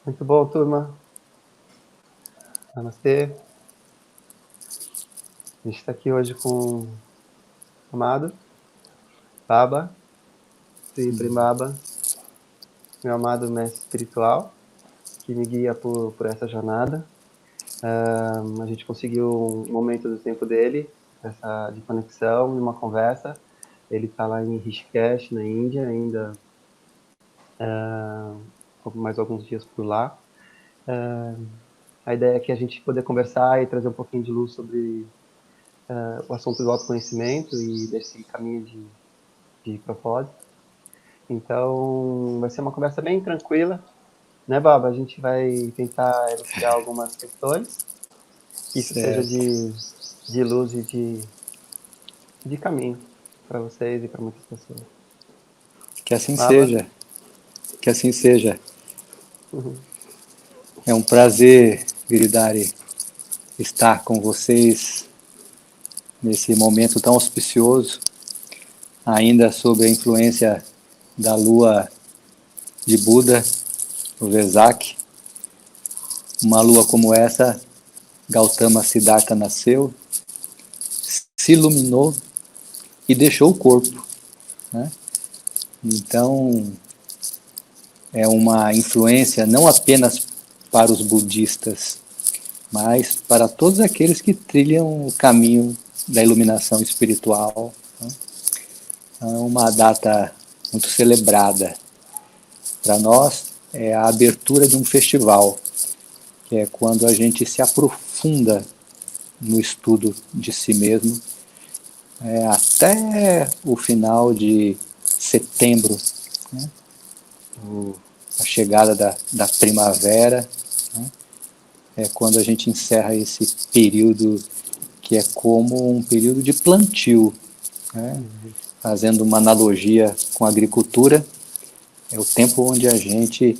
Muito bom, turma. Namastê. A gente está aqui hoje com o amado Baba, Sri Premaba, meu amado mestre espiritual, que me guia por essa jornada. A gente conseguiu um momento do tempo dele, de conexão, numa conversa. Ele está lá em Rishikesh, na Índia, ainda mais alguns dias por lá. A ideia é que a gente poder conversar e trazer um pouquinho de luz sobre o assunto do autoconhecimento e desse caminho de propósito. Então, vai ser uma conversa bem tranquila, né, Baba? A gente vai tentar elucidar algumas questões, que isso seja Certo. de luz e de caminho para vocês e para muitas pessoas. Que assim Baba? seja. Que assim seja. Uhum. É um prazer, Viridari, estar com vocês nesse momento tão auspicioso, ainda sob a influência da lua de Buda, o Vesak. Uma lua como essa, Gautama Siddhartha nasceu, se iluminou e deixou o corpo, né? Então, é uma influência não apenas para os budistas, mas para todos aqueles que trilham o caminho da iluminação espiritual. É uma data muito celebrada. Para nós, é a abertura de um festival, que é quando a gente se aprofunda no estudo de si mesmo, até o final de setembro, né? A chegada da primavera, né? É quando a gente encerra esse período que é como um período de plantio, né? Uhum. Fazendo uma analogia com a agricultura, é o tempo onde a gente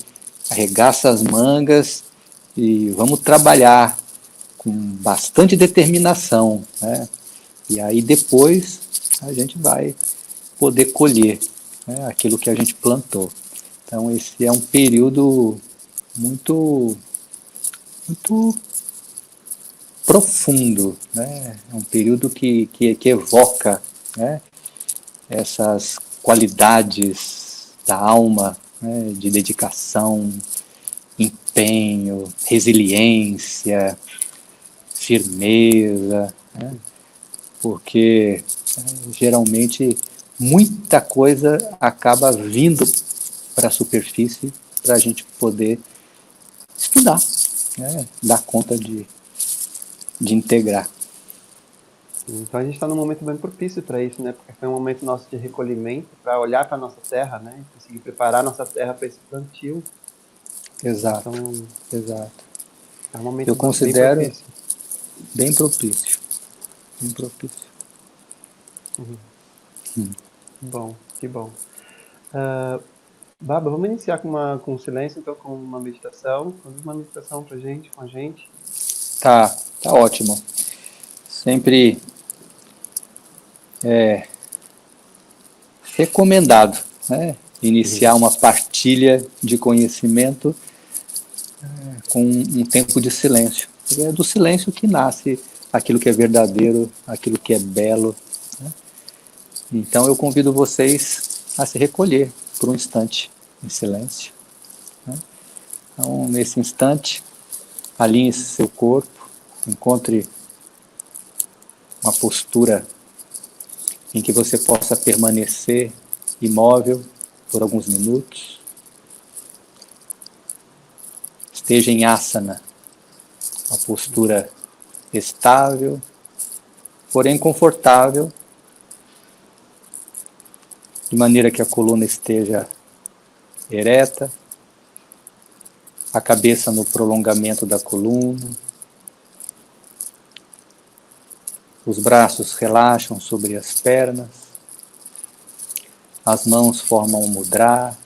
arregaça as mangas e vamos trabalhar com bastante determinação, né? E aí depois a gente vai poder colher, né, aquilo que a gente plantou. Então esse é um período muito, muito profundo, né? É um período que evoca, né, essas qualidades da alma, né, de dedicação, empenho, resiliência, firmeza, né? Porque geralmente muita coisa acaba vindo para a superfície para a gente poder estudar, né? Dar conta de integrar. Então, a gente está num momento bem propício para isso, né? Porque foi um momento nosso de recolhimento, para olhar para a nossa terra, né? E conseguir preparar a nossa terra para esse plantio. Exato, Então, exato. é um Eu momento bem considero propício. bem propício, bem propício. Uhum. Bom, que bom. Baba, vamos iniciar com silêncio, então, com uma meditação. Faz uma meditação pra gente, com a gente. Tá, tá ótimo. Sempre recomendado, né? Uhum. Iniciar uma partilha de conhecimento com um tempo de silêncio. Porque é do silêncio que nasce aquilo que é verdadeiro, aquilo que é belo. Então eu convido vocês a se recolher por um instante em silêncio. Então, nesse instante, alinhe seu corpo, encontre uma postura em que você possa permanecer imóvel por alguns minutos. Esteja em asana, uma postura estável, porém confortável, de maneira que a coluna esteja ereta, a cabeça no prolongamento da coluna, os braços relaxam sobre as pernas, as mãos formam um mudra,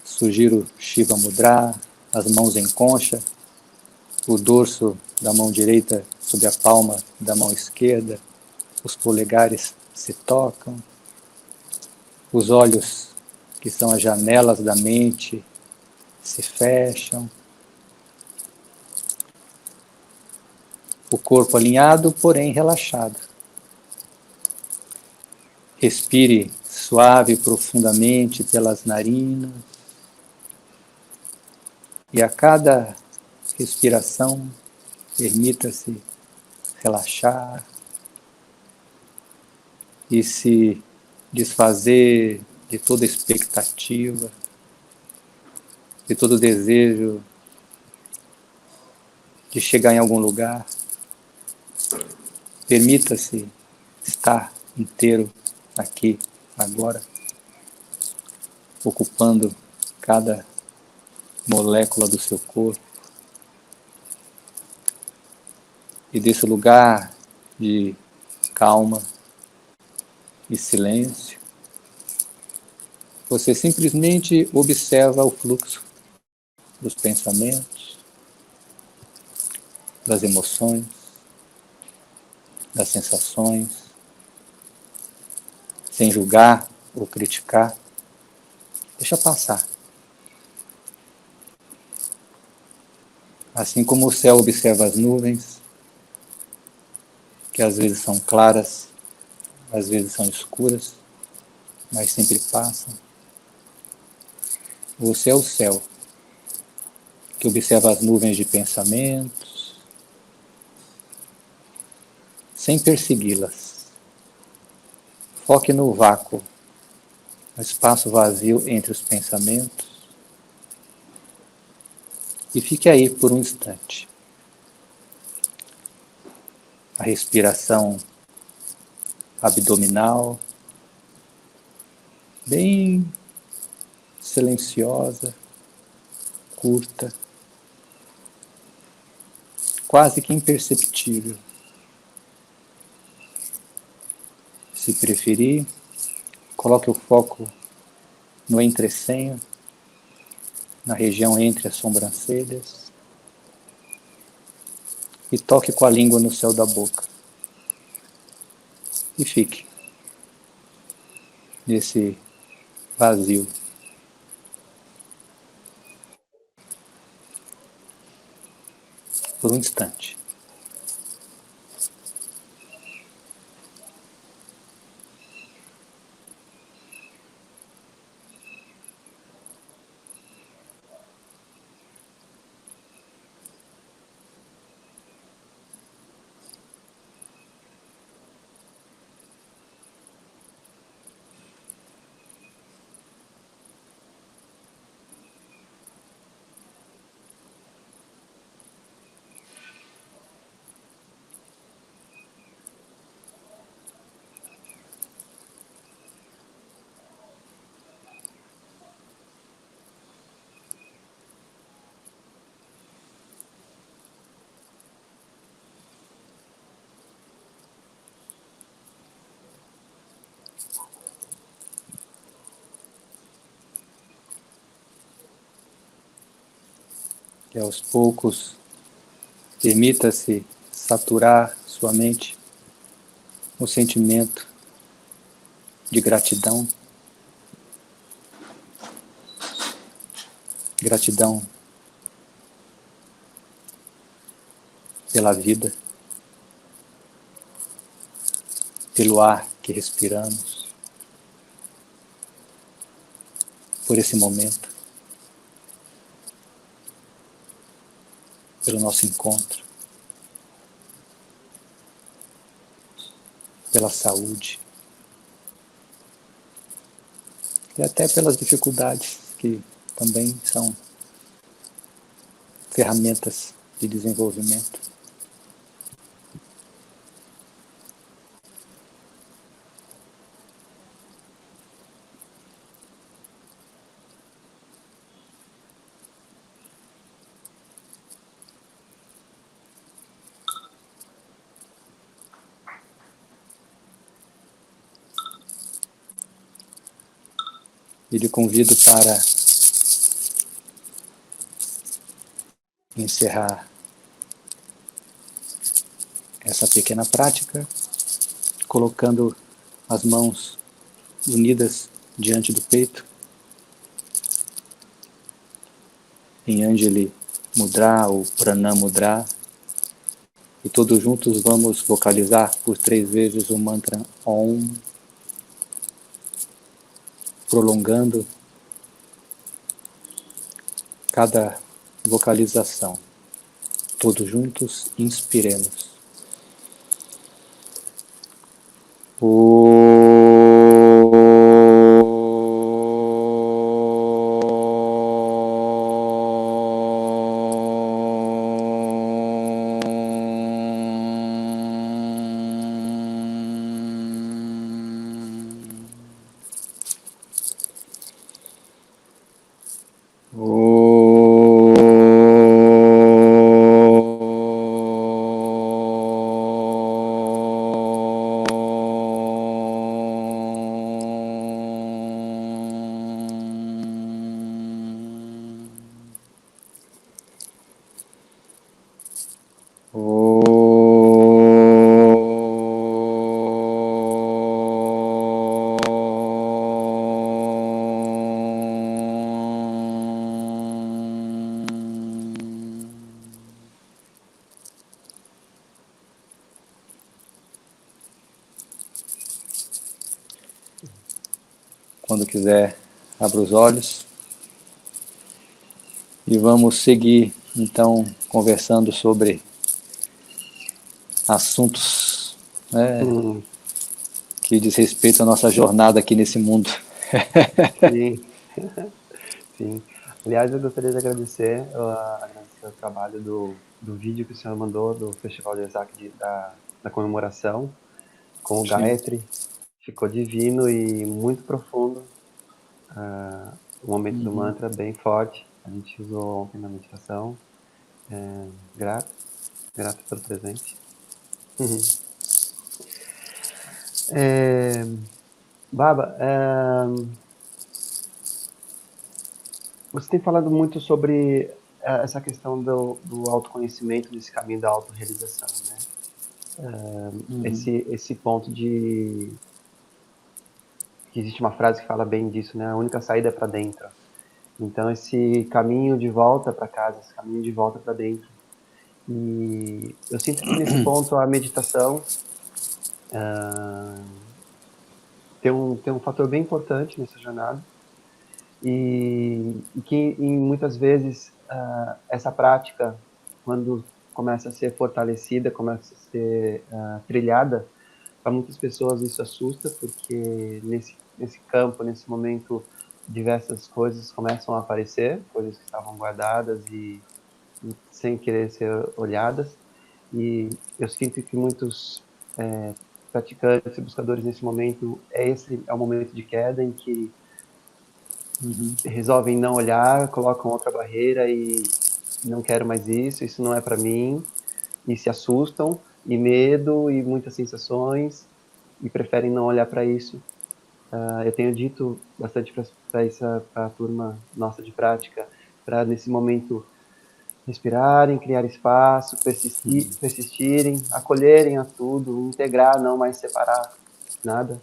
sugiro Shiva Mudra, as mãos em concha, o dorso da mão direita sobre a palma da mão esquerda, os polegares se tocam, os olhos, que são as janelas da mente, se fecham. O corpo alinhado, porém relaxado. Respire suave e profundamente pelas narinas. E a cada respiração, permita-se relaxar e se desfazer de toda expectativa, de todo desejo de chegar em algum lugar. Permita-se estar inteiro aqui, agora, ocupando cada molécula do seu corpo. E desse lugar de calma e silêncio, você simplesmente observa o fluxo dos pensamentos, das emoções, das sensações, sem julgar ou criticar. Deixa passar. Assim como o céu observa as nuvens, que às vezes são claras, às vezes são escuras, mas sempre passam. Você é o céu, que observa as nuvens de pensamentos, sem persegui-las. Foque no vácuo, no espaço vazio entre os pensamentos, e fique aí por um instante. A respiração abdominal, bem silenciosa, curta, quase que imperceptível. Se preferir, coloque o foco no entrecenho, na região entre as sobrancelhas, e toque com a língua no céu da boca. E fique nesse vazio. Por um instante. E aos poucos, permita-se saturar sua mente no sentimento de gratidão. Gratidão pela vida, pelo ar que respiramos, por esse momento, pelo nosso encontro, pela saúde e até pelas dificuldades que também são ferramentas de desenvolvimento. E lhe convido para encerrar essa pequena prática, colocando as mãos unidas diante do peito, em Anjali Mudra ou Pranam Mudra. E todos juntos vamos vocalizar por 3 vezes o mantra Om, prolongando cada vocalização. Todos juntos, inspiremos. Quando quiser, abra os olhos e vamos seguir, então, conversando sobre assuntos, né, que diz respeito à nossa jornada aqui nesse mundo. Sim, sim. Aliás, eu gostaria de agradecer o trabalho do vídeo que o senhor mandou do Festival de Exact da comemoração com o Sim. Gayatri. Ficou divino e muito profundo. O momento do mantra bem forte. A gente usou ontem na meditação. Grato pelo presente. Baba, você tem falado muito sobre essa questão do autoconhecimento, desse caminho da autorrealização, né? Esse ponto de que existe uma frase que fala bem disso, né? A única saída é para dentro. Então, esse caminho de volta para casa, esse caminho de volta para dentro. E eu sinto que nesse ponto a meditação tem um fator bem importante nessa jornada. E que muitas vezes essa prática, quando começa a ser fortalecida, começa a ser trilhada, para muitas pessoas isso assusta, porque nesse campo, nesse momento, diversas coisas começam a aparecer, coisas que estavam guardadas e sem querer ser olhadas. E eu sinto que muitos praticantes e buscadores nesse momento, esse é o momento de queda em que resolvem não olhar, colocam outra barreira e não quero mais isso não é para mim, e se assustam, e medo, e muitas sensações, e preferem não olhar para isso. Eu tenho dito bastante para a turma nossa de prática, para nesse momento respirarem, criar espaço, persistirem, acolherem a tudo, integrar, não mais separar nada.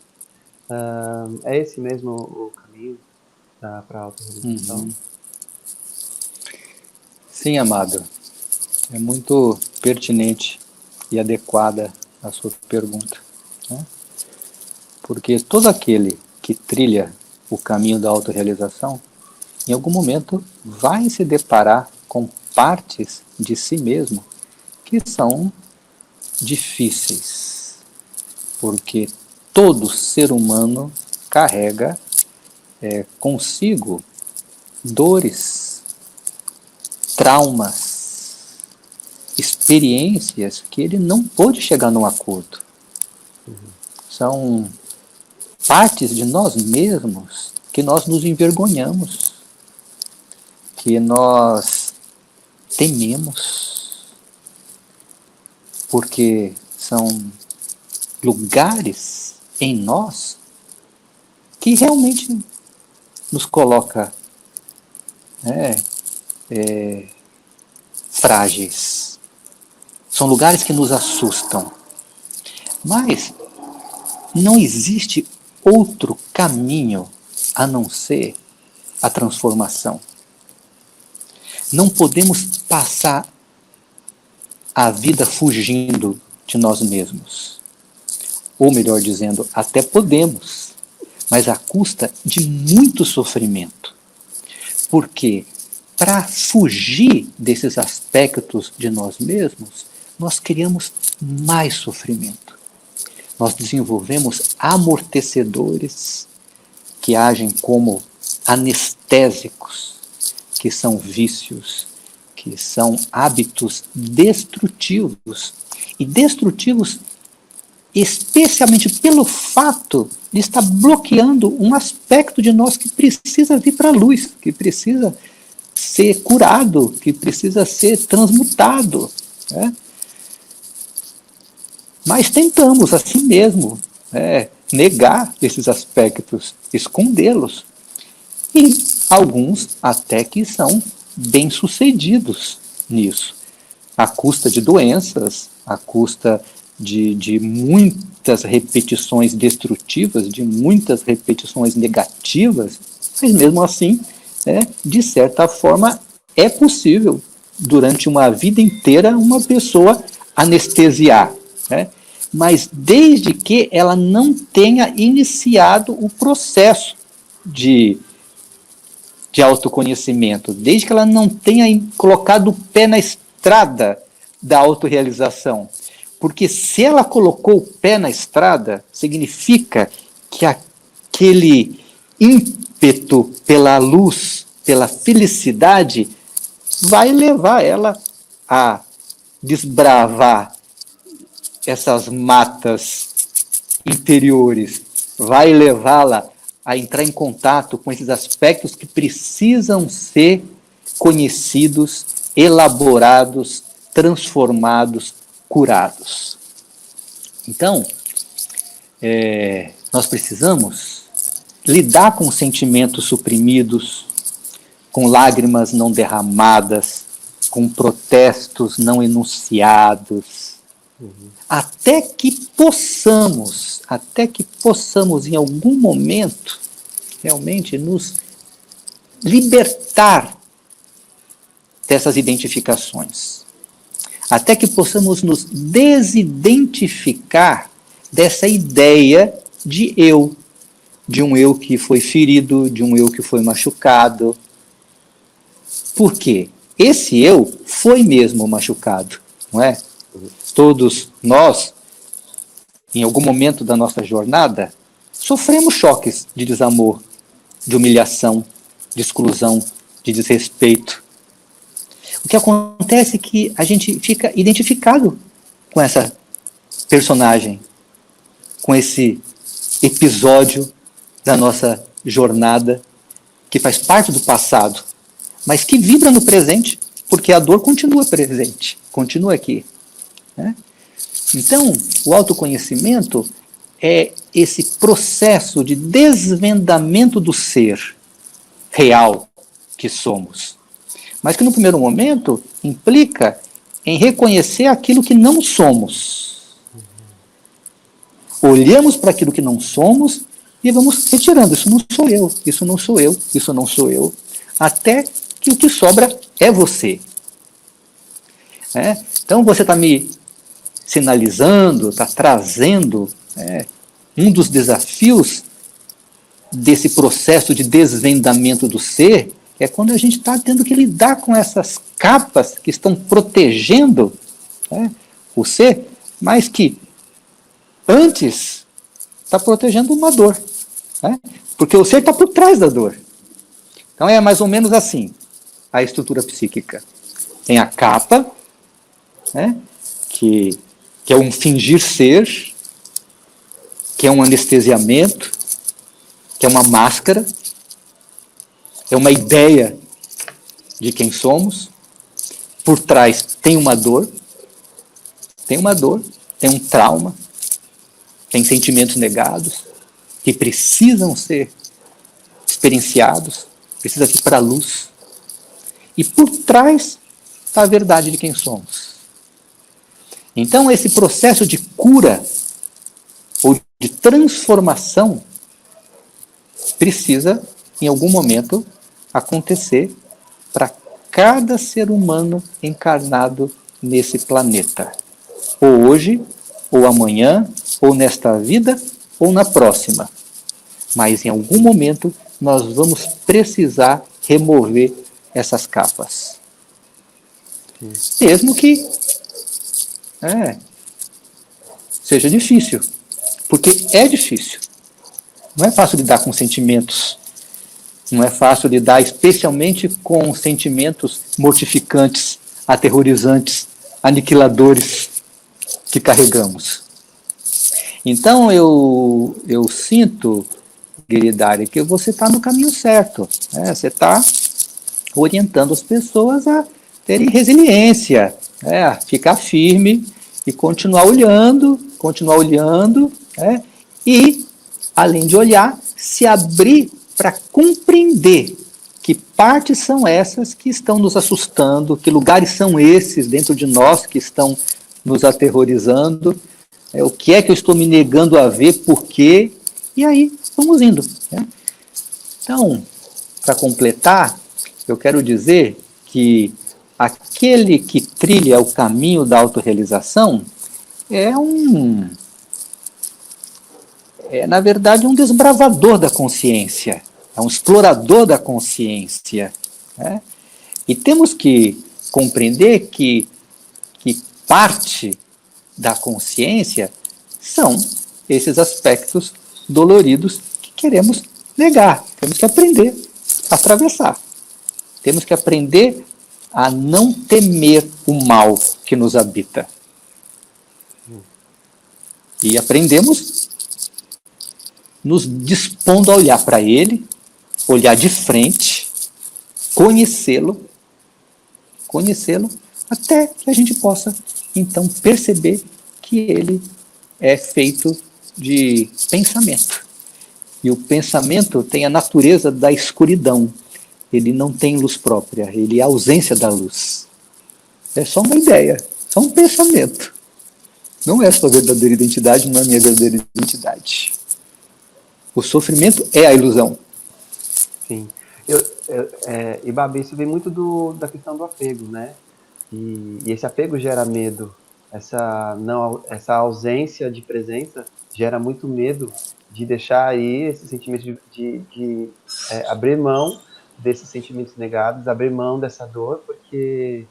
É esse mesmo o caminho para a autorrealização. Sim, amado. É muito pertinente e adequada a sua pergunta, né? Porque todo aquele que trilha o caminho da autorrealização, em algum momento vai se deparar com partes de si mesmo que são difíceis, porque todo ser humano carrega consigo dores, traumas, experiências que ele não pôde chegar num acordo. São partes de nós mesmos que nós nos envergonhamos, que nós tememos, porque são lugares em nós que realmente nos coloca frágeis. São lugares que nos assustam. Mas não existe outro caminho a não ser a transformação. Não podemos passar a vida fugindo de nós mesmos. Ou melhor dizendo, até podemos, mas à custa de muito sofrimento. Porque para fugir desses aspectos de nós mesmos, nós criamos mais sofrimento. Nós desenvolvemos amortecedores que agem como anestésicos, que são vícios, que são hábitos destrutivos. E destrutivos especialmente pelo fato de estar bloqueando um aspecto de nós que precisa vir para a luz, que precisa ser curado, que precisa ser transmutado. Né? Mas tentamos, assim mesmo, negar esses aspectos, escondê-los. E alguns até que são bem-sucedidos nisso, à custa de doenças, à custa de muitas repetições destrutivas, de muitas repetições negativas, mas mesmo assim, de certa forma, é possível, durante uma vida inteira, uma pessoa anestesiar, mas desde que ela não tenha iniciado o processo de autoconhecimento, desde que ela não tenha colocado o pé na estrada da autorrealização. Porque se ela colocou o pé na estrada, significa que aquele ímpeto pela luz, pela felicidade, vai levar ela a desbravar essas matas interiores, vai levá-la a entrar em contato com esses aspectos que precisam ser conhecidos, elaborados, transformados, curados. Então, nós precisamos lidar com sentimentos suprimidos, com lágrimas não derramadas, com protestos não enunciados, até que possamos em algum momento realmente nos libertar dessas identificações. Até que possamos nos desidentificar dessa ideia de eu, de um eu que foi ferido, de um eu que foi machucado. Por quê? Esse eu foi mesmo machucado, não é? Todos nós, em algum momento da nossa jornada, sofremos choques de desamor, de humilhação, de exclusão, de desrespeito. O que acontece é que a gente fica identificado com essa personagem, com esse episódio da nossa jornada, que faz parte do passado, mas que vibra no presente, porque a dor continua presente, continua aqui. Né? Então, o autoconhecimento é esse processo de desvendamento do ser real que somos, mas que no primeiro momento implica em reconhecer aquilo que não somos. Olhamos para aquilo que não somos e vamos retirando. Isso não sou eu, isso não sou eu, isso não sou eu, até que o que sobra é você. Então você está me sinalizando, está trazendo um dos desafios desse processo de desvendamento do ser, é quando a gente está tendo que lidar com essas capas que estão protegendo o ser, mas que antes está protegendo uma dor. Porque o ser está por trás da dor. Então é mais ou menos assim a estrutura psíquica. Tem a capa, que é um fingir ser, que é um anestesiamento, que é uma máscara, é uma ideia de quem somos. Por trás tem uma dor, tem um trauma, tem sentimentos negados que precisam ser experienciados, precisa vir para a luz. E por trás está a verdade de quem somos. Então esse processo de cura ou de transformação precisa, em algum momento, acontecer para cada ser humano encarnado nesse planeta. Ou hoje, ou amanhã, ou nesta vida, ou na próxima. Mas em algum momento nós vamos precisar remover essas capas. Mesmo que seja difícil. Porque é difícil. Não é fácil lidar com sentimentos. Não é fácil lidar especialmente com sentimentos mortificantes, aterrorizantes, aniquiladores que carregamos. Então eu sinto, Giridhari, que você está no caminho certo. Você está orientando as pessoas a terem resiliência, a ficar firme e continuar olhando, e, além de olhar, se abrir para compreender que partes são essas que estão nos assustando, que lugares são esses dentro de nós que estão nos aterrorizando, o que é que eu estou me negando a ver, por quê, e aí vamos indo. Então, para completar, eu quero dizer que aquele que trilha o caminho da autorrealização na verdade, um desbravador da consciência, é um explorador da consciência. E temos que compreender que parte da consciência são esses aspectos doloridos que queremos negar. Temos que aprender a atravessar. Temos que aprender a não temer o mal que nos habita. E aprendemos nos dispondo a olhar para ele, olhar de frente, conhecê-lo, até que a gente possa, então, perceber que ele é feito de pensamento. E o pensamento tem a natureza da escuridão. Ele não tem luz própria, ele é a ausência da luz. É só uma ideia, só um pensamento. Não é a sua verdadeira identidade, não é a minha verdadeira identidade. O sofrimento é a ilusão. Sim. E Babi, isso vem muito da questão do apego, né? E esse apego gera medo. Essa ausência de presença gera muito medo de deixar aí esse sentimento de abrir mão desses sentimentos negados, abrir mão dessa dor, porque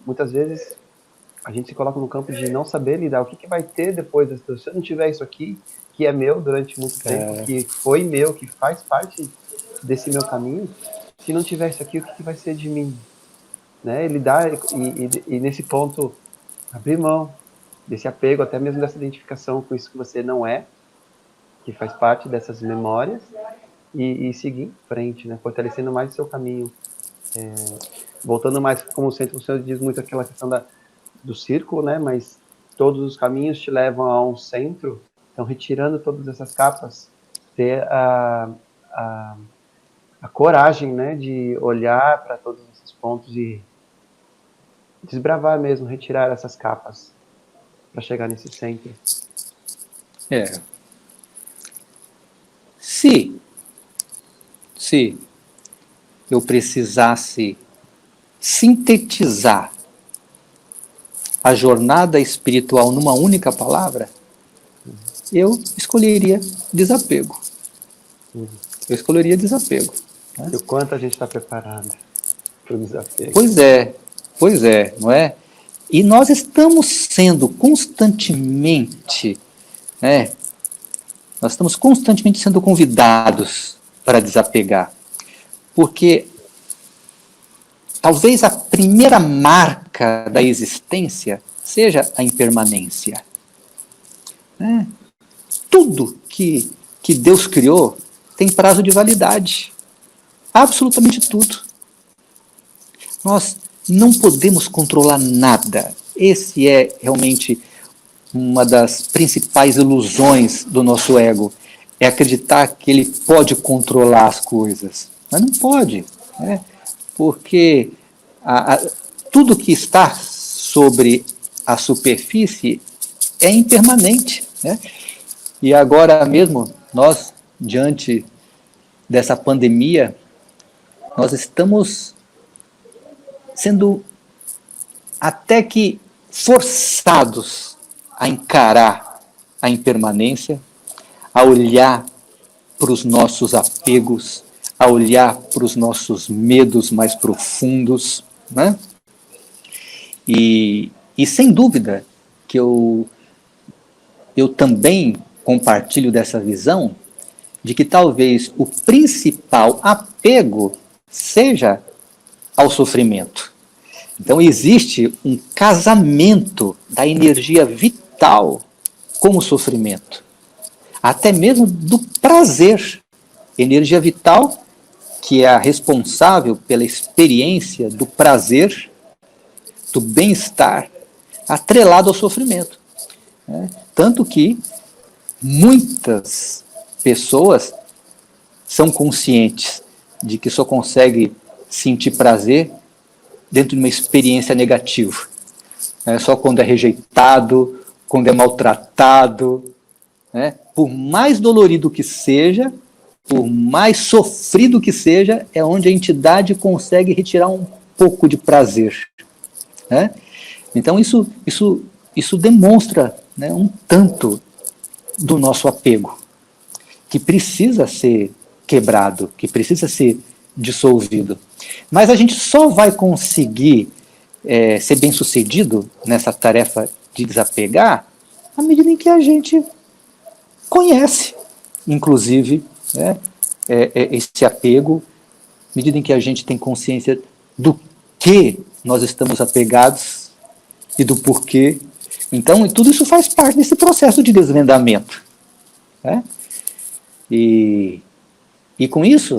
muitas vezes a gente se coloca no campo de não saber lidar. O que vai ter depois dessa dor? Se eu não tiver isso aqui, que é meu durante muito tempo, que foi meu, que faz parte desse meu caminho, se não tiver isso aqui, o que vai ser de mim? Né? Lidar e nesse ponto abrir mão desse apego, até mesmo dessa identificação com isso que você não é, que faz parte dessas memórias, e seguir em frente, né? Fortalecendo mais o seu caminho, voltando mais, como o Senhor diz muito, aquela questão do círculo, né? Mas todos os caminhos te levam a um centro. Então, retirando todas essas capas, ter a coragem, né, de olhar para todos esses pontos e desbravar mesmo, retirar essas capas para chegar nesse centro. Se eu precisasse sintetizar a jornada espiritual numa única palavra, eu escolheria desapego. Eu escolheria desapego. Né? E o quanto a gente está preparado para o desapego. Pois é, não é? E nós estamos sendo constantemente, nós estamos constantemente sendo convidados para desapegar. Porque talvez a primeira marca da existência seja a impermanência. Tudo que Deus criou tem prazo de validade. Absolutamente tudo. Nós não podemos controlar nada. Esse é realmente uma das principais ilusões do nosso ego. É acreditar que ele pode controlar as coisas. Mas não pode. Porque tudo que está sobre a superfície é impermanente. E agora mesmo, nós, diante dessa pandemia, nós estamos sendo até que forçados a encarar a impermanência, a olhar para os nossos apegos, a olhar para os nossos medos mais profundos, né? E sem dúvida que eu também compartilho dessa visão de que talvez o principal apego seja ao sofrimento. Então existe um casamento da energia vital com o sofrimento, até mesmo do prazer. Energia vital que é a responsável pela experiência do prazer, do bem-estar, atrelado ao sofrimento. Né? Tanto que muitas pessoas são conscientes de que só consegue sentir prazer dentro de uma experiência negativa. Só quando é rejeitado, quando é maltratado, né? Por mais dolorido que seja, por mais sofrido que seja, é onde a entidade consegue retirar um pouco de prazer. Né? Então isso demonstra, né, um tanto do nosso apego, que precisa ser quebrado, que precisa ser dissolvido. Mas a gente só vai conseguir ser bem-sucedido nessa tarefa de desapegar à medida em que a gente conhece, inclusive, né, esse apego, à medida em que a gente tem consciência do que nós estamos apegados e do porquê. Então, tudo isso faz parte desse processo de desvendamento. Né? E com isso,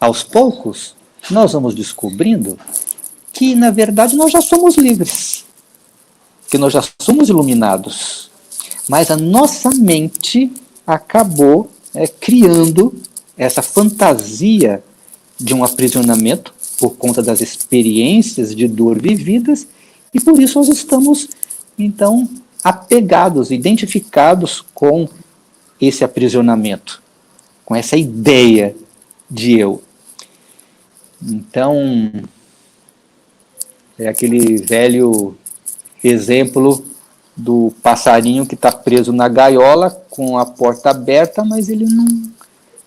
aos poucos, nós vamos descobrindo que, na verdade, nós já somos livres, que nós já somos iluminados, mas a nossa mente acabou criando essa fantasia de um aprisionamento por conta das experiências de dor vividas, e por isso nós estamos, então, apegados, identificados com esse aprisionamento, com essa ideia de eu. Então, é aquele velho exemplo do passarinho que está preso na gaiola com a porta aberta, mas ele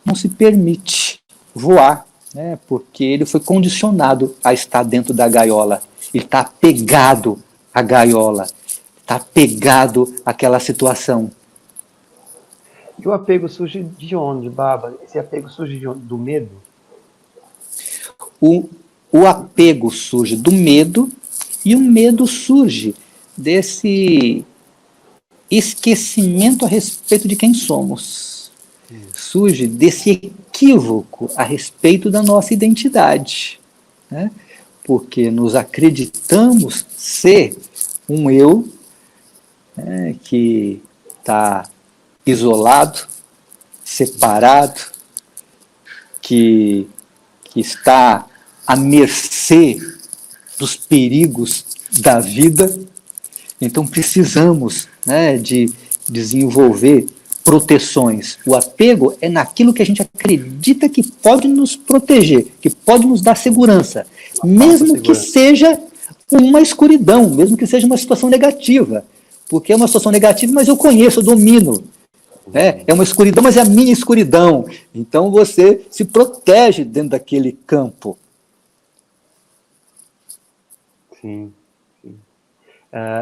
não se permite voar, né, porque ele foi condicionado a estar dentro da gaiola. Ele está apegado à gaiola, está apegado àquela situação. E o apego surge de onde, Baba? Esse apego surge de onde? Do medo? O apego surge do medo, e o medo surge desse esquecimento a respeito de quem somos. Surge desse equívoco a respeito da nossa identidade. Né? Porque nos acreditamos ser um eu, né, que está isolado, separado, que está à mercê dos perigos da vida. Então precisamos, né, de desenvolver proteções. O apego é naquilo que a gente acredita que pode nos proteger, que pode nos dar segurança, mesmo que seja uma escuridão, mesmo que seja uma situação negativa. Porque é uma situação negativa, mas eu conheço, eu domino. É uma escuridão, mas é a minha escuridão. Então você se protege dentro daquele campo. Sim.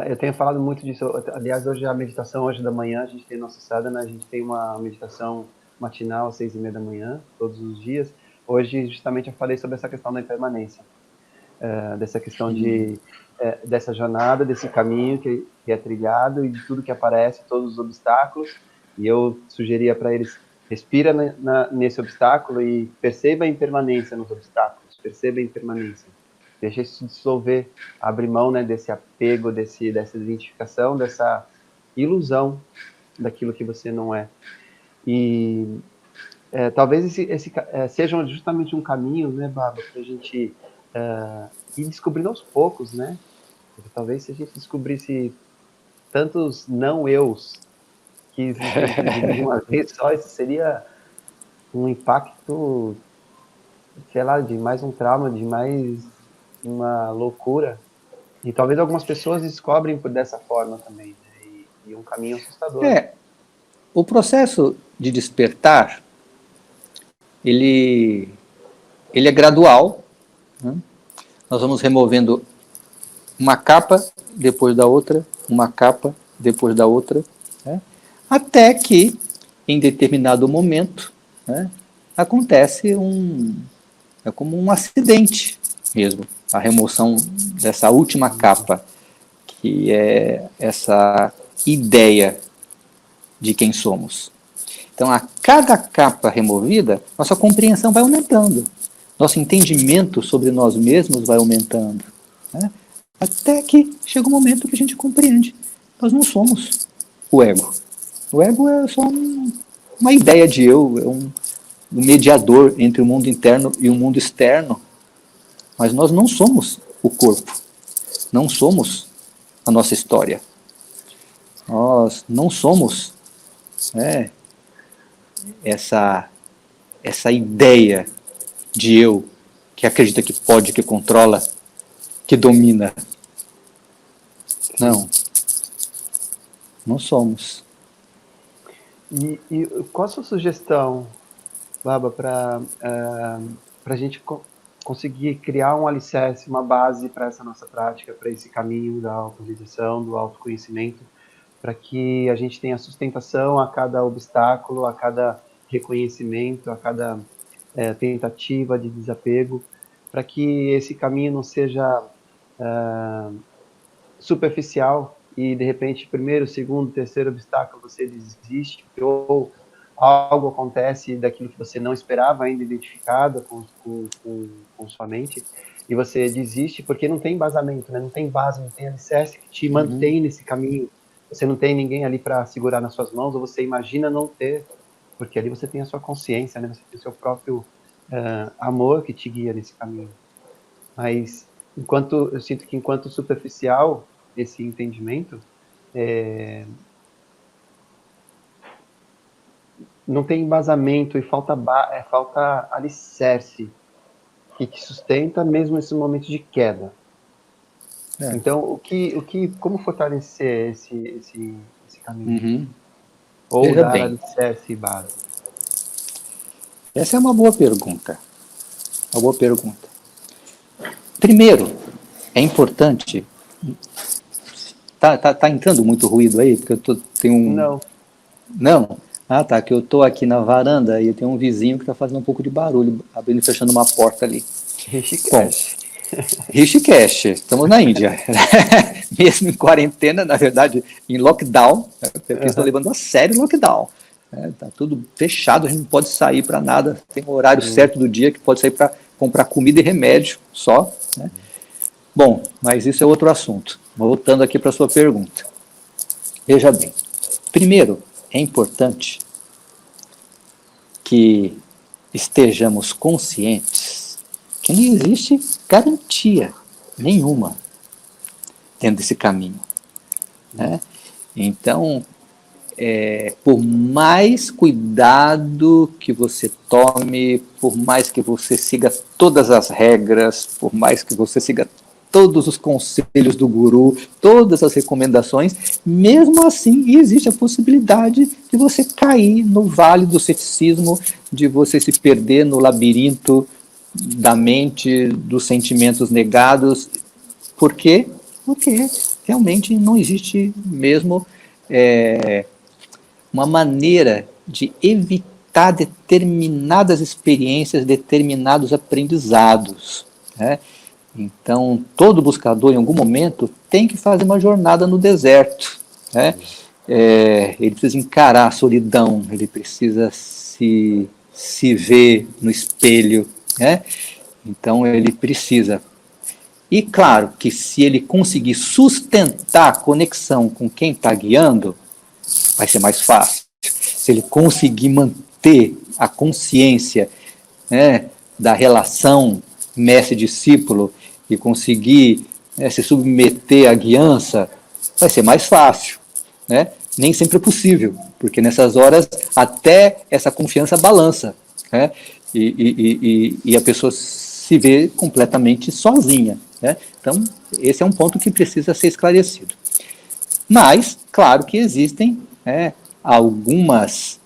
Eu tenho falado muito disso. Aliás, hoje a meditação, hoje da manhã, a gente tem nossa sadhana, a gente tem uma meditação matinal às 6:30 da manhã, todos os dias. Hoje, justamente, eu falei sobre essa questão da impermanência, dessa questão dessa jornada, desse caminho que é trilhado e de tudo que aparece, todos os obstáculos. E eu sugeria para eles, respira nesse obstáculo e perceba a impermanência nos obstáculos, perceba a impermanência. Deixa isso se dissolver, abre mão, né, desse apego, dessa identificação, dessa ilusão daquilo que você não é. E talvez esse seja justamente um caminho, né, Baba, para a gente ir descobrindo aos poucos, né? Porque talvez se a gente descobrisse tantos não-eus que existem de uma vez só, isso seria um impacto, sei lá, de mais um trauma, de mais uma loucura. E talvez algumas pessoas descobrem dessa forma também, né? E um caminho assustador. O processo de despertar, ele é gradual, né? Nós vamos removendo uma capa depois da outra, uma capa depois da outra, né? Até que, em determinado momento, né, acontece é como um acidente mesmo, a remoção dessa última capa, que é essa ideia de quem somos. Então, a cada capa removida, nossa compreensão vai aumentando, nosso entendimento sobre nós mesmos vai aumentando, né? Até que chega um momento que a gente compreende. Nós não somos o ego. O ego é só uma ideia de eu, é um mediador entre o mundo interno e o mundo externo. Mas nós não somos o corpo. Não somos a nossa história. Nós não somos, né, essa ideia de eu que acredita que pode, que controla, que domina. Não somos. E qual a sua sugestão, Baba, para a gente conseguir criar um alicerce, uma base para essa nossa prática, para esse caminho da autorrealização, do autoconhecimento, para que a gente tenha sustentação a cada obstáculo, a cada reconhecimento, a cada tentativa de desapego, para que esse caminho não seja superficial e, de repente, primeiro, segundo, terceiro obstáculo você desiste, ou algo acontece daquilo que você não esperava ainda identificado com sua mente, e você desiste porque não tem embasamento, né? Não tem base, não tem alicerce que te mantém nesse caminho. Você não tem ninguém ali para segurar nas suas mãos, ou você imagina não ter, porque ali você tem a sua consciência, né? Você tem o seu próprio amor que te guia nesse caminho. Mas eu sinto que enquanto superficial esse entendimento, não tem embasamento e falta alicerce que te sustenta mesmo nesse momento de queda. Então, como fortalecer esse caminho? Ou Veja dar bem, alicerce e base? Essa é uma boa pergunta. Uma boa pergunta. Primeiro, é importante. Tá entrando muito ruído aí? Porque tem um. Não. Não? Ah, tá. Que eu tô aqui na varanda e tem um vizinho que tá fazendo um pouco de barulho, abrindo e fechando uma porta ali. Rishikesh. Rishikesh, estamos na Índia. Mesmo em quarentena, na verdade, em lockdown, porque estão levando a sério o lockdown. Tá tudo fechado, a gente não pode sair para nada, tem um horário certo do dia que pode sair para comprar comida e remédio só, né? Bom, mas isso é outro assunto. Voltando aqui para a sua pergunta. Veja bem, primeiro, é importante que estejamos conscientes que não existe garantia nenhuma dentro desse caminho, né? Então, por mais cuidado que você tome, por mais que você siga todas as regras, por mais que você siga todos os conselhos do guru, todas as recomendações, mesmo assim existe a possibilidade de você cair no vale do ceticismo, de você se perder no labirinto da mente, dos sentimentos negados. Por quê? Porque realmente não existe mesmo uma maneira de evitar determinadas experiências, determinados aprendizados, né? Então, todo buscador, em algum momento, tem que fazer uma jornada no deserto, né? Ele precisa encarar a solidão, ele precisa se ver no espelho, né? Então, ele precisa. E claro que se ele conseguir sustentar a conexão com quem está guiando, vai ser mais fácil. Se ele conseguir manter a consciência, né, da relação mestre-discípulo e conseguir, né, se submeter à guiança, vai ser mais fácil, né? Nem sempre é possível, porque nessas horas até essa confiança balança, né? E a pessoa se vê completamente sozinha. né? Então, esse é um ponto que precisa ser esclarecido. Mas, claro que existem algumas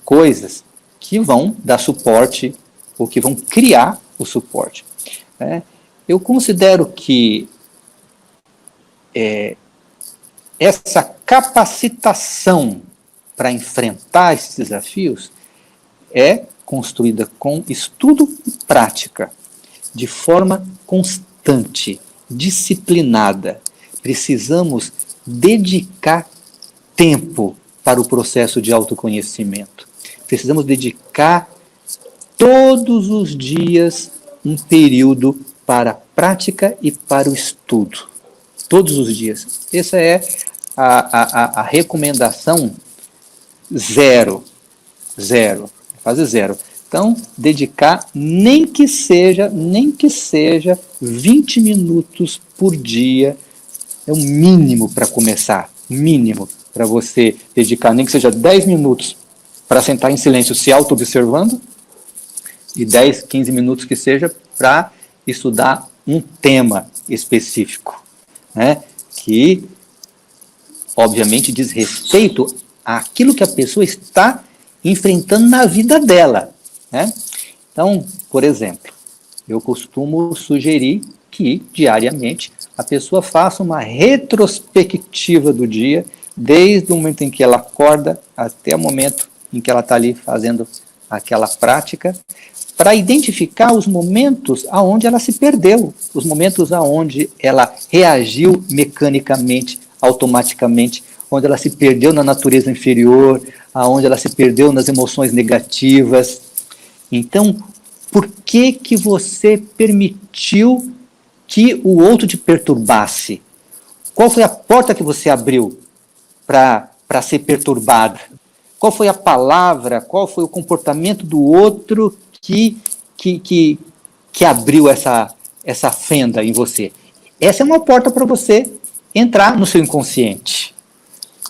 coisas que vão dar suporte ou que vão criar o suporte. Eu considero que essa capacitação para enfrentar esses desafios é construída com estudo e prática, de forma constante, disciplinada. Precisamos dedicar tempo para o processo de autoconhecimento. Precisamos dedicar todos os dias um período para a prática e para o estudo. Todos os dias. Essa é a recomendação zero. Fase zero. Então, dedicar nem que seja 20 minutos por dia é o mínimo para começar. Mínimo para você dedicar, nem que seja 10 minutos para sentar em silêncio se auto-observando e 10, 15 minutos que seja para estudar um tema específico, né? Que, obviamente, diz respeito àquilo que a pessoa está enfrentando na vida dela, né? Então, por exemplo, eu costumo sugerir que, diariamente, a pessoa faça uma retrospectiva do dia, desde o momento em que ela acorda até o momento em que ela está ali fazendo aquela prática, para identificar os momentos aonde ela se perdeu, os momentos aonde ela reagiu mecanicamente, automaticamente, onde ela se perdeu na natureza inferior, aonde ela se perdeu nas emoções negativas. Então, por que que você permitiu que o outro te perturbasse? Qual foi a porta que você abriu para ser perturbada? Qual foi a palavra, qual foi o comportamento do outro que abriu essa fenda em você? Essa é uma porta para você entrar no seu inconsciente.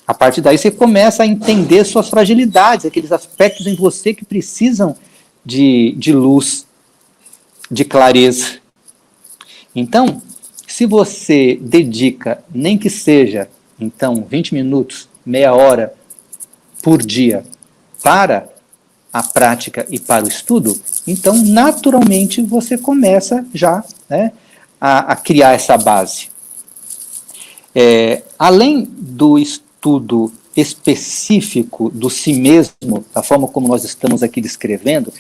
A partir daí você começa a entender suas fragilidades, aqueles aspectos em você que precisam de luz, de clareza. Então, se você dedica, nem que seja, então, 20 minutos, meia hora por dia para a prática e para o estudo, então, naturalmente, você começa já, né, a criar essa base. Além do estudo específico do si mesmo, da forma como nós estamos aqui descrevendo,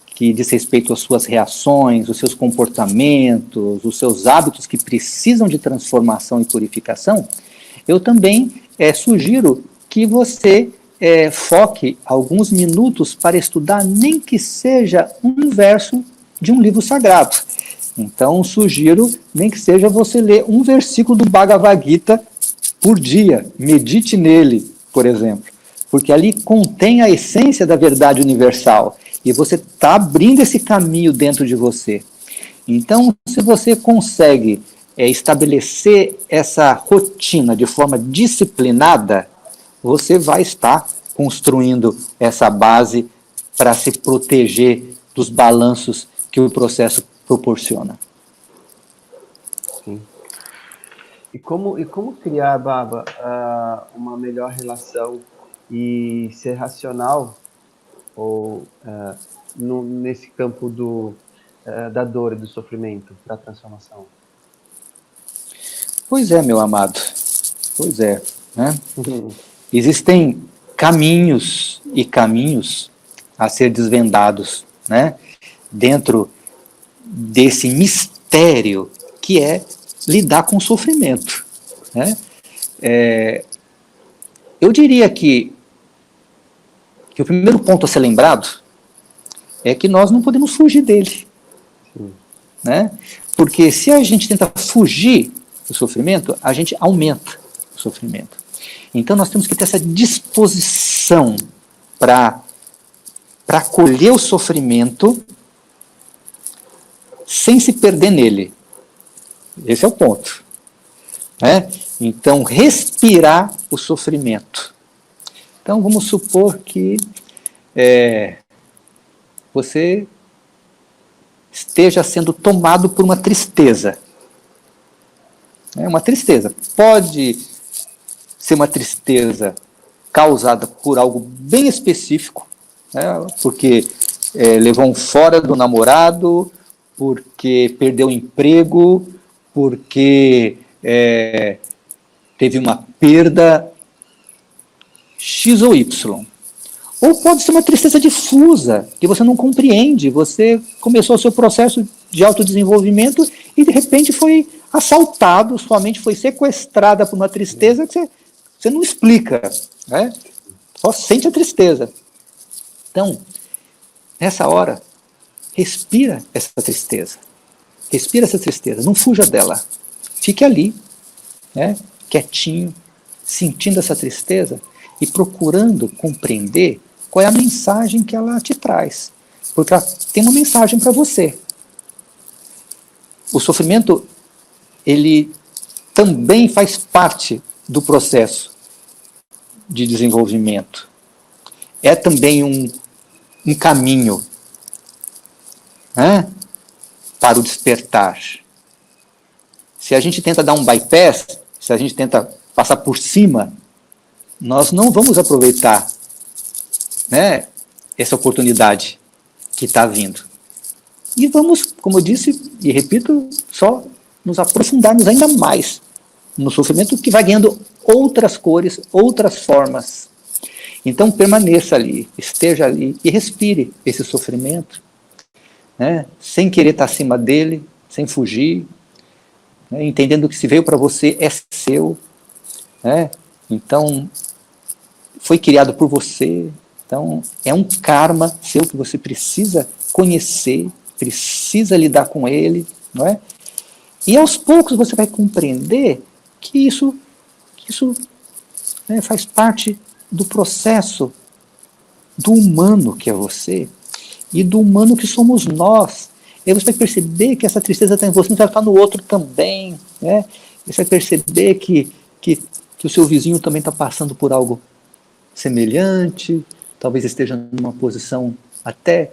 que diz respeito às suas reações, os seus comportamentos, os seus hábitos que precisam de transformação e purificação, eu também sugiro que você foque alguns minutos para estudar, nem que seja um verso de um livro sagrado. Então, sugiro, nem que seja você ler um versículo do Bhagavad Gita por dia. Medite nele, por exemplo. Porque ali contém a essência da verdade universal. E você está abrindo esse caminho dentro de você. Então, se você consegue estabelecer essa rotina de forma disciplinada, você vai estar construindo essa base para se proteger dos balanços que o processo proporciona. Sim. E como criar, Baba, uma melhor relação e ser racional ou nesse campo da dor e do sofrimento, da transformação? Pois é, meu amado. Pois é. Né? Existem caminhos e caminhos a ser desvendados, né? Dentro desse mistério que é lidar com o sofrimento, né? Eu diria que o primeiro ponto a ser lembrado é que nós não podemos fugir dele, né? Porque se a gente tenta fugir do sofrimento, a gente aumenta o sofrimento. Então nós temos que ter essa disposição para acolher o sofrimento sem se perder nele. Esse é o ponto. Né? Então, respirar o sofrimento. Então, vamos supor que você esteja sendo tomado por uma tristeza. É uma tristeza. Pode ser uma tristeza causada por algo bem específico, né, porque levou um fora do namorado, porque perdeu o emprego, porque teve uma perda X ou Y. Ou pode ser uma tristeza difusa, que você não compreende. Você começou o seu processo de autodesenvolvimento e, de repente, foi assaltado, sua mente foi sequestrada por uma tristeza que você não explica, né? Só sente a tristeza. Então, nessa hora, respira essa tristeza. Respira essa tristeza, não fuja dela. Fique ali, né, quietinho, sentindo essa tristeza e procurando compreender qual é a mensagem que ela te traz. Porque ela tem uma mensagem para você. O sofrimento, ele também faz parte do processo de desenvolvimento. É também um caminho, né, para o despertar. Se a gente tenta dar um bypass, se a gente tenta passar por cima, nós não vamos aproveitar, né, essa oportunidade que está vindo. E vamos, como eu disse e repito, só nos aprofundarmos ainda mais no sofrimento, que vai ganhando outras cores, outras formas. Então permaneça ali, esteja ali e respire esse sofrimento, né, sem querer estar acima dele, sem fugir, né, entendendo que se veio para você é seu, né, então foi criado por você, então é um karma seu que você precisa conhecer, precisa lidar com ele, não é? E aos poucos você vai compreender que isso né, faz parte do processo do humano que é você e do humano que somos nós. E aí você vai perceber que essa tristeza está em você, mas ela está no outro também, né? E você vai perceber que o seu vizinho também está passando por algo semelhante, talvez esteja numa posição até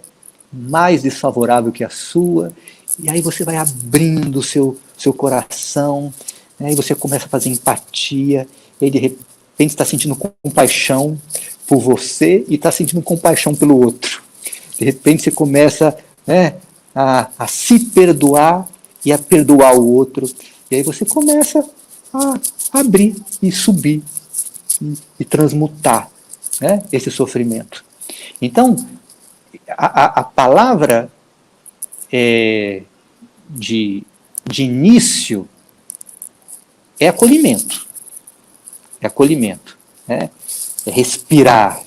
mais desfavorável que a sua, e aí você vai abrindo o seu coração, né, e você começa a fazer empatia, e aí de repente está sentindo compaixão por você e está sentindo compaixão pelo outro. De repente você começa, né, a se perdoar e a perdoar o outro, e aí você começa a abrir e subir e transmutar, né, esse sofrimento. Então, a palavra de início é acolhimento. É acolhimento, né? É respirar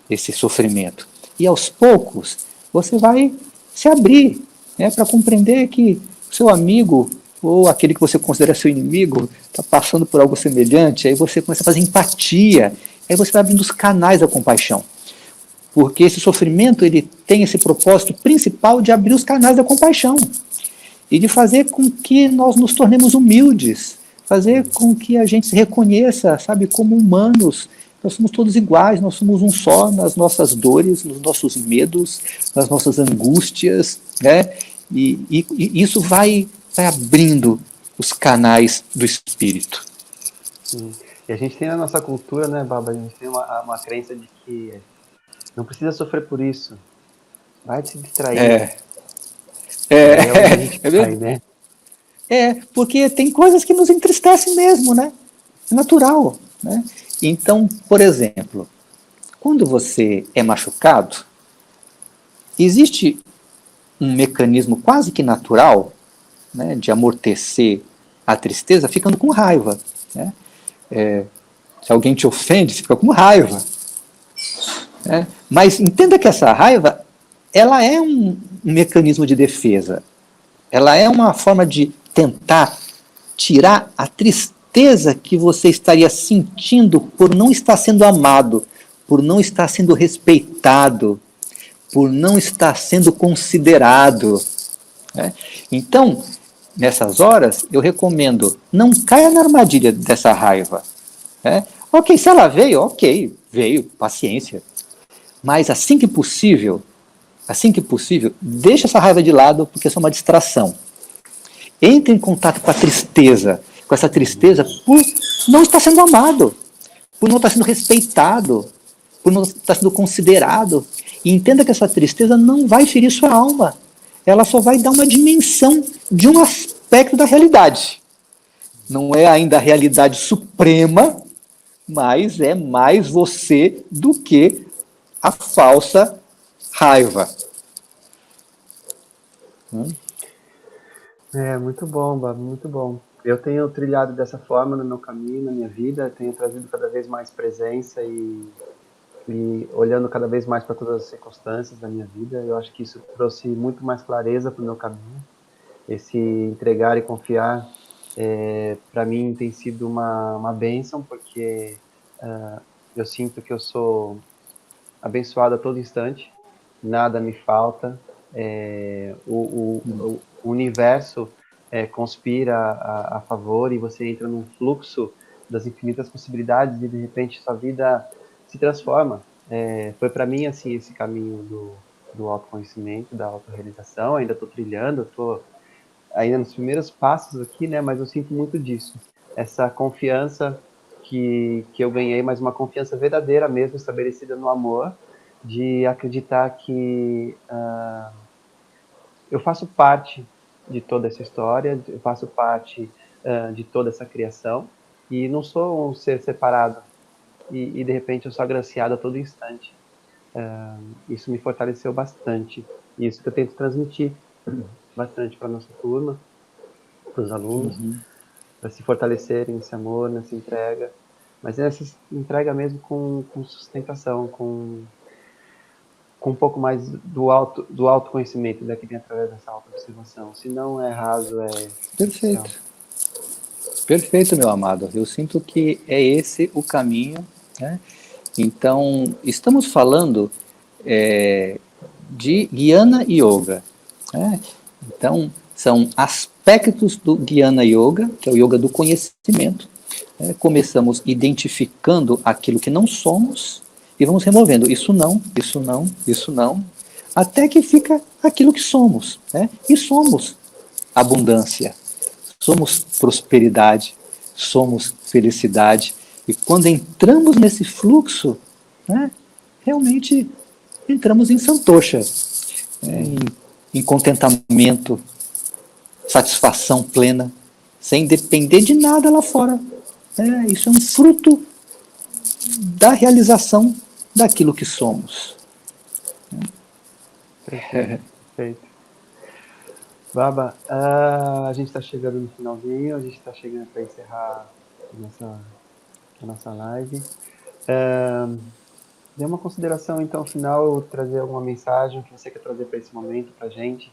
esse sofrimento. E aos poucos você vai se abrir, né, para compreender que o seu amigo ou aquele que você considera seu inimigo está passando por algo semelhante, aí você começa a fazer empatia, aí você vai abrindo os canais da compaixão. Porque esse sofrimento ele tem esse propósito principal de abrir os canais da compaixão e de fazer com que nós nos tornemos humildes, fazer com que a gente se reconheça, sabe, como humanos. Nós somos todos iguais, nós somos um só nas nossas dores, nos nossos medos, nas nossas angústias, né? E isso vai abrindo os canais do espírito. Sim. E a gente tem na nossa cultura, né, Baba, a gente tem uma crença de que não precisa sofrer por isso. Vai se distrair. Né? Porque tem coisas que nos entristecem mesmo, né? É natural, né? Então, por exemplo, quando você é machucado, existe um mecanismo quase que natural, né, de amortecer a tristeza ficando com raiva, né? Se alguém te ofende, você fica com raiva. Mas entenda que essa raiva ela é um mecanismo de defesa. Ela é uma forma de tentar tirar a tristeza que você estaria sentindo por não estar sendo amado, por não estar sendo respeitado, por não estar sendo considerado. Né? Então, nessas horas, eu recomendo, não caia na armadilha dessa raiva. Né? Ok, se ela veio, ok, veio, paciência. Mas assim que possível, deixa essa raiva de lado, porque isso é uma distração. entre em contato com a tristeza, com essa tristeza por não estar sendo amado, por não estar sendo respeitado, por não estar sendo considerado. E entenda que essa tristeza não vai ferir sua alma. Ela só vai dar uma dimensão de um aspecto da realidade. Não é ainda a realidade suprema, mas é mais você do que a falsa raiva. Muito bom, Bob, muito bom. Eu tenho trilhado dessa forma no meu caminho, na minha vida, tenho trazido cada vez mais presença e olhando cada vez mais para todas as circunstâncias da minha vida. Eu acho que isso trouxe muito mais clareza para o meu caminho. Esse entregar e confiar, para mim, tem sido uma bênção, porque eu sinto que eu sou abençoado a todo instante, nada me falta, o universo conspira a favor e você entra num fluxo das infinitas possibilidades e de repente sua vida se transforma. Foi para mim assim esse caminho do autoconhecimento, da autorrealização. Ainda estou trilhando, estou ainda nos primeiros passos aqui, né? Mas eu sinto muito disso, essa confiança que eu ganhei, mas uma confiança verdadeira mesmo, estabelecida no amor, de acreditar que eu faço parte de toda essa história, eu faço parte de toda essa criação, e não sou um ser separado, e de repente eu sou agraciado a todo instante. Isso me fortaleceu bastante, e isso que eu tento transmitir bastante para a nossa turma, para os alunos, para se fortalecerem nesse amor, nessa entrega, mas nessa entrega mesmo com sustentação, com um pouco mais do autoconhecimento, né, que vem através dessa autoobservação. Se não é raso, é superficial. Perfeito. Perfeito, meu amado. Eu sinto que é esse o caminho, né? Então, estamos falando de Jnana Yoga, né? Então, são aspectos do Jnana Yoga, que é o yoga do conhecimento. Começamos identificando aquilo que não somos e vamos removendo isso não, isso não, isso não, até que fica aquilo que somos, né? E somos abundância, somos prosperidade, somos felicidade. E quando entramos nesse fluxo, né, realmente entramos em santosha, em contentamento, satisfação plena, sem depender de nada lá fora. Isso é um fruto da realização daquilo que somos. Perfeito. Baba, a gente está chegando no finalzinho, a gente está chegando para encerrar a nossa live. Dê uma consideração, então, final, trazer alguma mensagem que você quer trazer para esse momento, para a gente,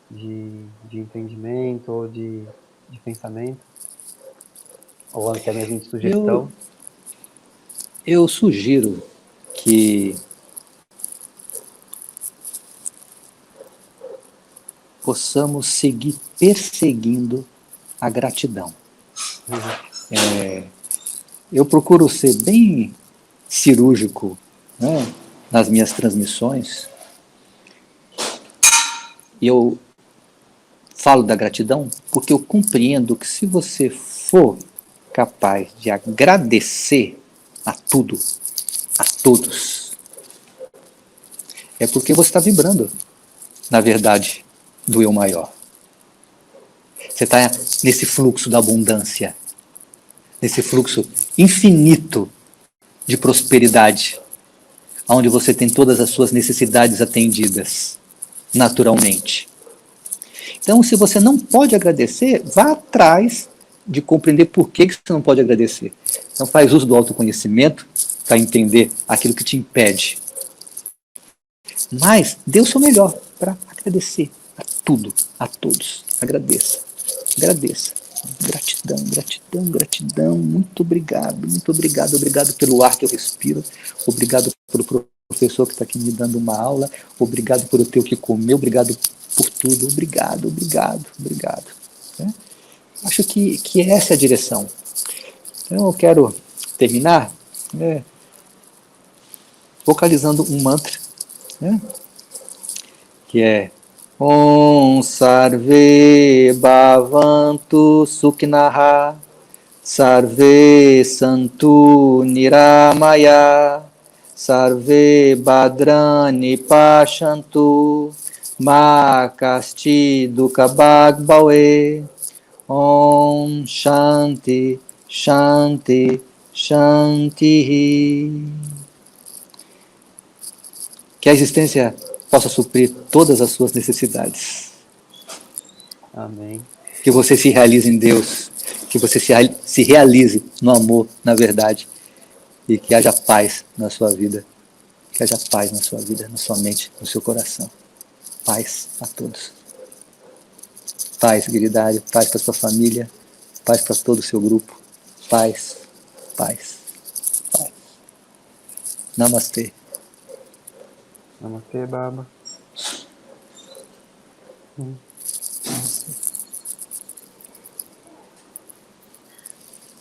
de entendimento ou de pensamento, ou até mesmo de sugestão. Eu sugiro que possamos seguir perseguindo a gratidão. Eu procuro ser bem cirúrgico, né, nas minhas transmissões. E eu falo da gratidão porque eu compreendo que se você for capaz de agradecer a tudo, a todos, é porque você está vibrando, na verdade, do eu maior. Você está nesse fluxo da abundância, nesse fluxo infinito de prosperidade, onde você tem todas as suas necessidades atendidas, naturalmente. Então, se você não pode agradecer, vá atrás de compreender por que você não pode agradecer. Então, faz uso do autoconhecimento para entender aquilo que te impede. Mas dê o seu melhor para agradecer a tudo, a todos. Agradeça, agradeça. Gratidão, gratidão, gratidão. Muito obrigado, muito obrigado. Obrigado pelo ar que eu respiro. Obrigado pelo professor que está aqui me dando uma aula. Obrigado por eu ter o que comer. Obrigado por tudo. Obrigado, obrigado, obrigado. Acho que essa é a direção. Então eu quero terminar vocalizando um mantra, que é Om Sarve Bhavantu Sukhinaha Sarve Santu Niramaya Sarve Badrani Pashantu Ma Kasti Dukhabhag Bhawe Om Shanti Shanti Shanti. Que a existência possa suprir todas as suas necessidades. Amém. Que você se realize em Deus. Que você se realize no amor, na verdade. E que haja paz na sua vida. Que haja paz na sua vida, na sua mente, no seu coração. Paz a todos. Paz, Giridhari, paz para sua família, paz para todo o seu grupo. Paz, paz, paz. Namastê. Namastê, Baba.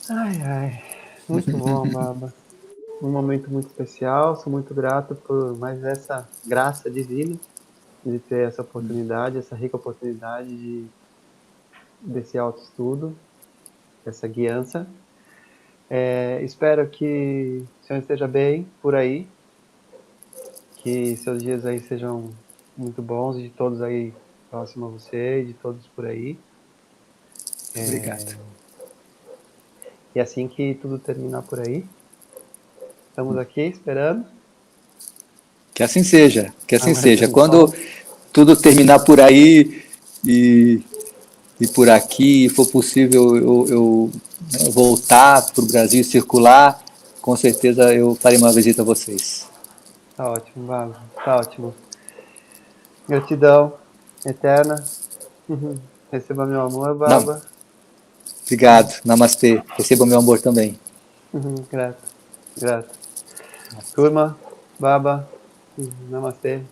Ai, ai. Muito bom, Baba. Um momento muito especial. Sou muito grato por mais essa graça divina de ter essa oportunidade, essa rica oportunidade desse autoestudo, dessa guiança. Espero que o senhor esteja bem por aí, que seus dias aí sejam muito bons, de todos aí próximo a você, de todos por aí. Obrigado. E assim que tudo terminar por aí, estamos aqui esperando. Que assim seja, que assim seja. Aguardando Quando só. tudo terminar por aí e por aqui, e for possível eu voltar para o Brasil e circular, com certeza eu farei uma visita a vocês. Tá ótimo, Baba. Tá ótimo. Gratidão eterna. Receba meu amor, Não, Baba. obrigado, namastê. Receba meu amor também. Grato, grato. Turma, Baba, namastê.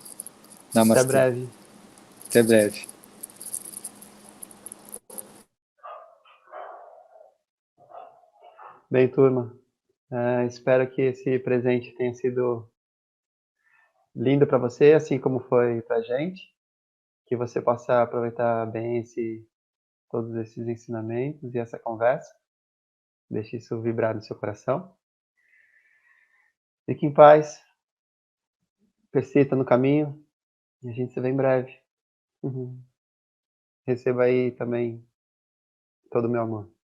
Até Namastê. breve. Até breve. Bem, turma, espero que esse presente tenha sido lindo para você, assim como foi para a gente. Que você possa aproveitar bem todos esses ensinamentos e essa conversa. Deixe isso vibrar no seu coração. Fique em paz. Persista no caminho. E a gente se vê em breve. Receba aí também todo o meu amor.